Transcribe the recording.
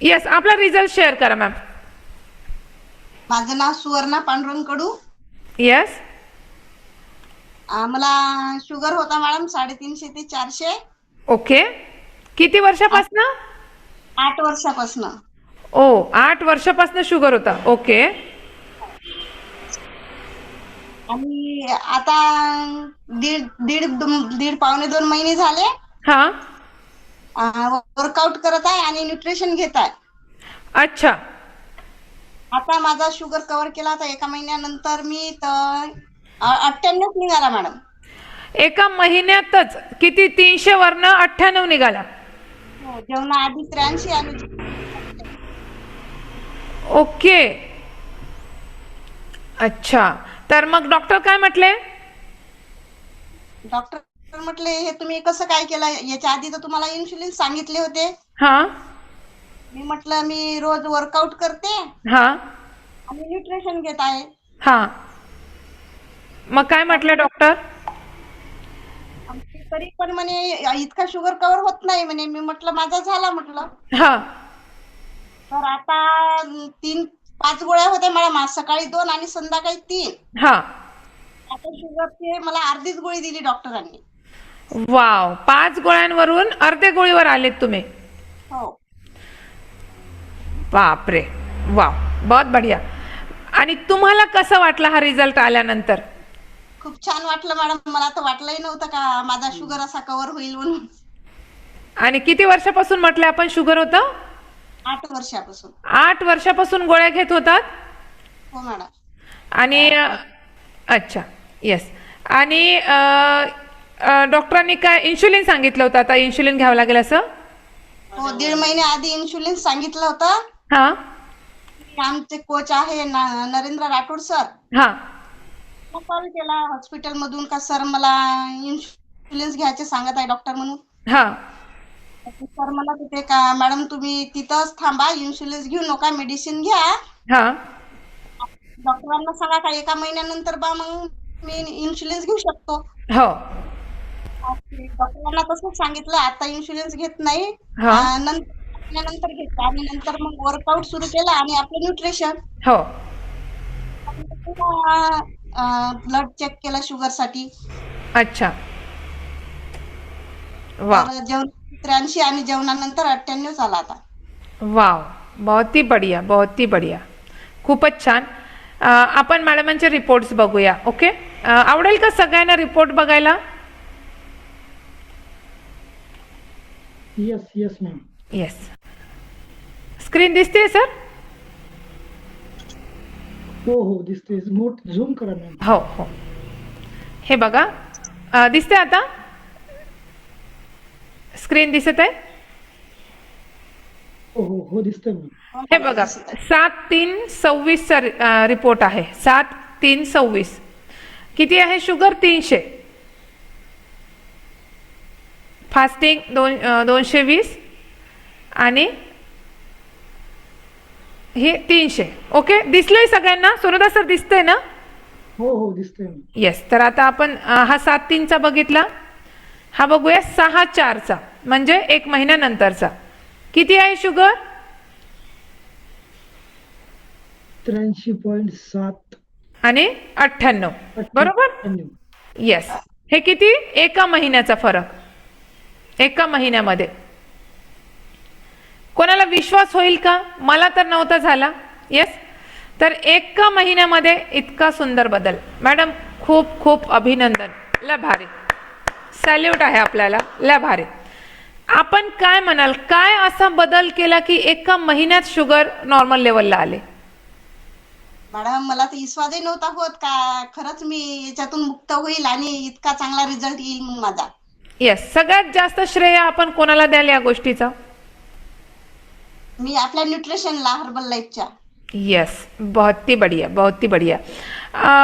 Yes, आपला result share करा ma'am. माझं नाव सुवर्णा पांडुरंग कडू. येस. मला शुगर होता मॅडम 350 ते 400. ओके. किती वर्षापासनं? 8 वर्षापासून. ओ, 8 वर्षापासून शुगर होता. ओके. आणि आता दीड दीड दीड पावणे 2 महिने झाले हा. वर्कआउट करत आहे आणि न्यूट्रिशन घेत आहे. अच्छा. आता माझा शुगर कव्हर केला होता 1 महिन्यानंतर मी तर 98 निघाला मॅडम. एका महिन्यातच किती? 300 वरनं 98 निघाला. हो, जेवणाआधी 83 आणि ओके. अच्छा, तर मग डॉक्टर काय म्हटले? डॉक्टर म्हटले हे तुम्ही कसं काय केलं? याच्या आधी तर तुम्हाला इन्शुलिन सांगितले होते. हा. मी म्हटलं मी रोज वर्कआउट करते हा. आणि न्यूट्रिशन घेत आहे. हा. मग काय म्हटले डॉक्टर? तरी पण म्हणे इतका शुगर कव्हर होत नाही म्हणे. मी म्हटलं माझा झाला म्हटलं. हा. तर आता 5 गोळ्या होत्या मॅडम. आज सकाळी 2 आणि संध्याकाळी 3. हा. आता शुगरचे मला अर्धीच गोळी दिली डॉक्टरांनी. वाव, 5 गोळ्यांवरून अर्धे गोळीवर आलेत तुम्ही. हो. बापरे, वाव, बहुत बढिया. आणि तुम्हाला कसं वाटलं हा रिझल्ट आल्यानंतर? खूप छान वाटलं मॅडम. मला तर वाटलंही नव्हतं का माझा शुगर असा कव्हर होईल म्हणून. आणि किती वर्षापासून म्हटलं आपण शुगर होतं? 8 वर्षापासून. 8 वर्षापासून गोळ्या घेत होतात. हो मॅडम. आणि अच्छा, येस. आणि डॉक्टरांनी काय इन्शुलिन सांगितलं होतं? आता इन्शुलिन घ्यावं लागेल असं? हो, 1.5 महिने आधी इन्शुलिन सांगितलं होतं. हा. आमचे कोच आहे नरेंद्र राठोड सर. हा. कॉल केला हॉस्पिटल मधून का सर मला इन्शुलिन घ्यायचे सांगत आहे डॉक्टर म्हणून. हा. सर मला तिथे का मॅडम तुम्ही तिथंच थांबा, इन्शुलिन घेऊ नका, मेडिसिन घ्या. हा. डॉक्टरांना सांगा का 1 महिन्यानंतर बा मग मी इन्शुलिन घेऊ शकतो. हो. डॉक्टरांना तसंच सांगितलं. आता इन्शुलिन घेत नाही, हा. नंतर घेतो आणि नंतर मग वर्कआउट सुरू केलं आणि आपलं न्यूट्रिशन. हो. ब्लड चेक केलं शुगर साठी. अच्छा. वा. तर जेवण 83 आणि जेवणानंतर 98 झाला आता. वाव, बहुत ही बढिया, बहुत ही बढिया. खूपच छान. आपण मॅडमांचे रिपोर्ट्स बघूया. ओके. आवडेल का सगळ्यांना रिपोर्ट बघायला? Yes yes ma'am. Yes. Screen दिसते सर? हो हो दिसते. झूम करा मॅम. हो हो. हे बघा, दिसते आता? स्क्रीन दिसत आहे? हो हो हो दिसतंय मॅम. हे बघा, 7-3-26 चा रिपोर्ट आहे. 7-3-26. किती आहे शुगर? 300. फास्टिंग 220 आणि हे 300. ओके, दिसलंय सगळ्यांना? सुरदा सर दिसतंय ना? हो हो दिसतंय मॅम. येस. तर आता आपण हा 7-3 बघितला. हा बघूया 6-4 म्हणजे 1 महिन्यानंतरचा. किती आहे शुगर? 83.7 आणि 98. बरोबर. येस. हे किती? 1 महिन्याचा फरक. 1 महिन्यामध्ये. कोणाला विश्वास होईल का? मला तर नव्हता झाला. येस. तर 1 महिन्यामध्ये इतका सुंदर बदल. मॅडम खूप खूप अभिनंदन. लय भारी. सॅल्यूट आहे आपल्याला. लय भारी. आपण काय म्हणाल, काय असा बदल केला की 1 महिन्यात शुगर नॉर्मल लेवलला आले? मॅडम मला तर विश्वासही नव्हता होत का खरंच मी याच्यातून मुक्त होईल आणि इतका चांगला रिझल्ट येईल मग माझा. येस. सगळ्यात जास्त श्रेय आपण कोणाला द्याल या गोष्टीचा? मी आपल्या न्यूट्रिशनला, हर्बल लाईफच्या. यस, बहुत ही बढ़िया, बहुत ही बढ़िया.